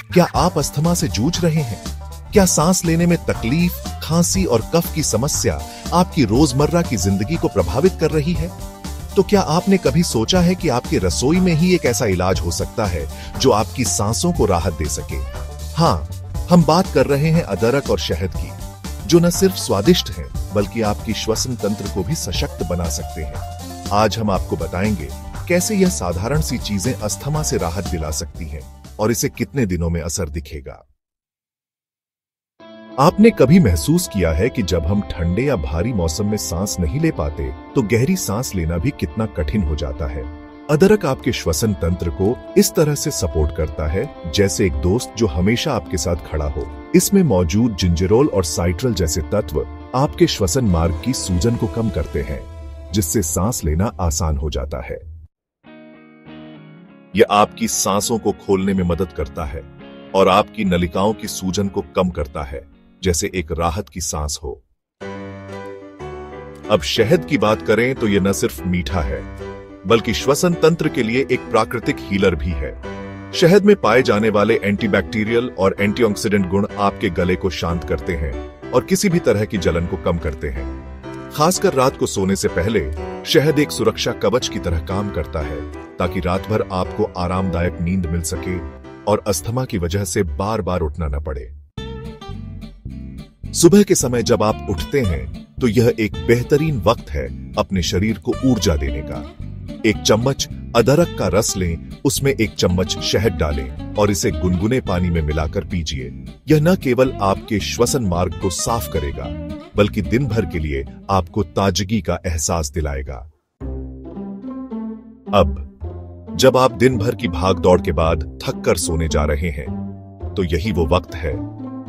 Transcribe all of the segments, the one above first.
क्या आप अस्थमा से जूझ रहे हैं? क्या सांस लेने में तकलीफ, खांसी और कफ की समस्या आपकी रोजमर्रा की जिंदगी को प्रभावित कर रही है? तो क्या आपने कभी सोचा है कि आपकी रसोई में ही एक ऐसा इलाज हो सकता है जो आपकी सांसों को राहत दे सके? हाँ, हम बात कर रहे हैं अदरक और शहद की, जो न सिर्फ स्वादिष्ट हैं, बल्कि आपकी श्वसन तंत्र को भी सशक्त बना सकते हैं। आज हम आपको बताएंगे कैसे यह साधारण सी चीजें अस्थमा से राहत दिला सकती हैं और इसे कितने दिनों में असर दिखेगा। आपने कभी महसूस किया है कि जब हम ठंडे या भारी मौसम में सांस नहीं ले पाते तो गहरी सांस लेना भी कितना कठिन हो जाता है। अदरक आपके श्वसन तंत्र को इस तरह से सपोर्ट करता है जैसे एक दोस्त जो हमेशा आपके साथ खड़ा हो। इसमें मौजूद जिंजरोल और साइट्रल जैसे तत्व आपके श्वसन मार्ग की सूजन को कम करते हैं, जिससे सांस लेना आसान हो जाता है। यह आपकी सांसों को खोलने में मदद करता है और आपकी नलिकाओं की सूजन को कम करता है, जैसे एक राहत की सांस हो। अब शहद की बात करें तो यह न सिर्फ मीठा है, बल्कि श्वसन तंत्र के लिए एक प्राकृतिक हीलर भी है। शहद में पाए जाने वाले एंटीबैक्टीरियल और एंटीऑक्सीडेंट गुण आपके गले को शांत करते हैं और किसी भी तरह की जलन को कम करते हैं। खासकर रात को सोने से पहले शहद एक सुरक्षा कवच की तरह काम करता है, ताकि रात भर आपको आरामदायक नींद मिल सके और अस्थमा की वजह से बार बार उठना न पड़े। सुबह के समय जब आप उठते हैं तो यह एक बेहतरीन वक्त है अपने शरीर को ऊर्जा देने का। एक चम्मच अदरक का रस लें, उसमें एक चम्मच शहद डालें और इसे गुनगुने पानी में मिलाकर पीजिए। यह न केवल आपके श्वसन मार्ग को साफ करेगा, बल्कि दिन भर के लिए आपको ताजगी का एहसास दिलाएगा। अब जब आप दिन भर की भाग दौड़ के बाद थक कर सोने जा रहे हैं, तो यही वो वक्त है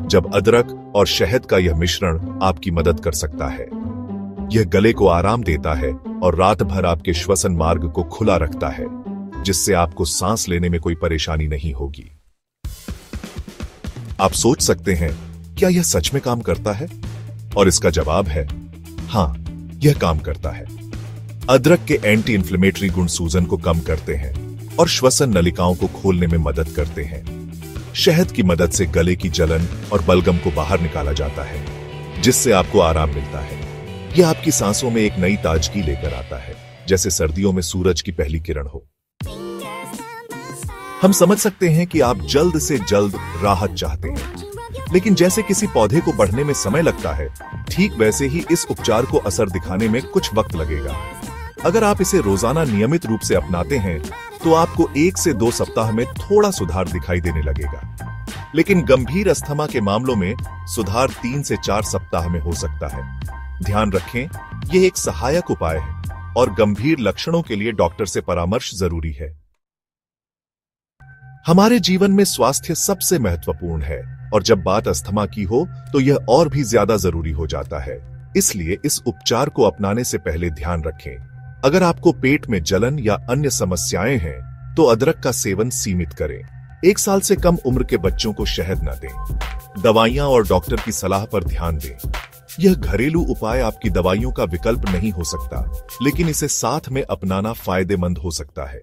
जब अदरक और शहद का यह मिश्रण आपकी मदद कर सकता है। यह गले को आराम देता है और रात भर आपके श्वसन मार्ग को खुला रखता है, जिससे आपको सांस लेने में कोई परेशानी नहीं होगी। आप सोच सकते हैं, क्या यह सच में काम करता है? और इसका जवाब है हां, यह काम करता है। अदरक के एंटी इंफ्लेमेटरी गुण सूजन को कम करते हैं और श्वसन नलिकाओं को खोलने में मदद करते हैं। शहद की मदद से गले की जलन और बलगम को बाहर निकाला जाता है, जिससे आपको आराम मिलता है। यह आपकी सांसों में एक नई ताजगी लेकर आता है, जैसे सर्दियों में सूरज की पहली किरण हो। हम समझ सकते हैं कि आप जल्द से जल्द राहत चाहते हैं, लेकिन जैसे किसी पौधे को बढ़ने में समय लगता है, ठीक वैसे ही इस उपचार को असर दिखाने में कुछ वक्त लगेगा। अगर आप इसे रोजाना नियमित रूप से अपनाते हैं तो आपको 1 से 2 सप्ताह में थोड़ा सुधार दिखाई देने लगेगा, लेकिन गंभीर अस्थमा के मामलों में सुधार 3 से 4 सप्ताह में हो सकता है। ध्यान रखें, यह एक सहायक उपाय है और गंभीर लक्षणों के लिए डॉक्टर से परामर्श जरूरी है। हमारे जीवन में स्वास्थ्य सबसे महत्वपूर्ण है और जब बात अस्थमा की हो तो यह और भी ज्यादा जरूरी हो जाता है। इसलिए इस उपचार को अपनाने से पहले ध्यान रखें। अगर आपको पेट में जलन या अन्य समस्याएं हैं तो अदरक का सेवन सीमित करें। 1 साल से कम उम्र के बच्चों को शहद न दें। दवाइयां और डॉक्टर की सलाह पर ध्यान दें। यह घरेलू उपाय आपकी दवाइयों का विकल्प नहीं हो सकता, लेकिन इसे साथ में अपनाना फायदेमंद हो सकता है।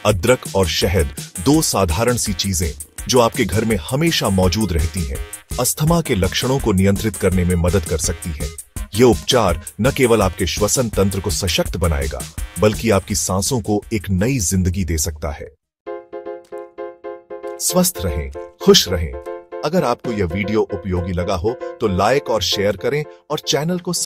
अदरक और शहद 2 साधारण सी चीजें जो आपके घर में हमेशा मौजूद रहती हैं, अस्थमा के लक्षणों को नियंत्रित करने में मदद कर सकती हैं। यह उपचार न केवल आपके श्वसन तंत्र को सशक्त बनाएगा, बल्कि आपकी सांसों को एक नई जिंदगी दे सकता है। स्वस्थ रहें, खुश रहें। अगर आपको यह वीडियो उपयोगी लगा हो तो लाइक और शेयर करें और चैनल को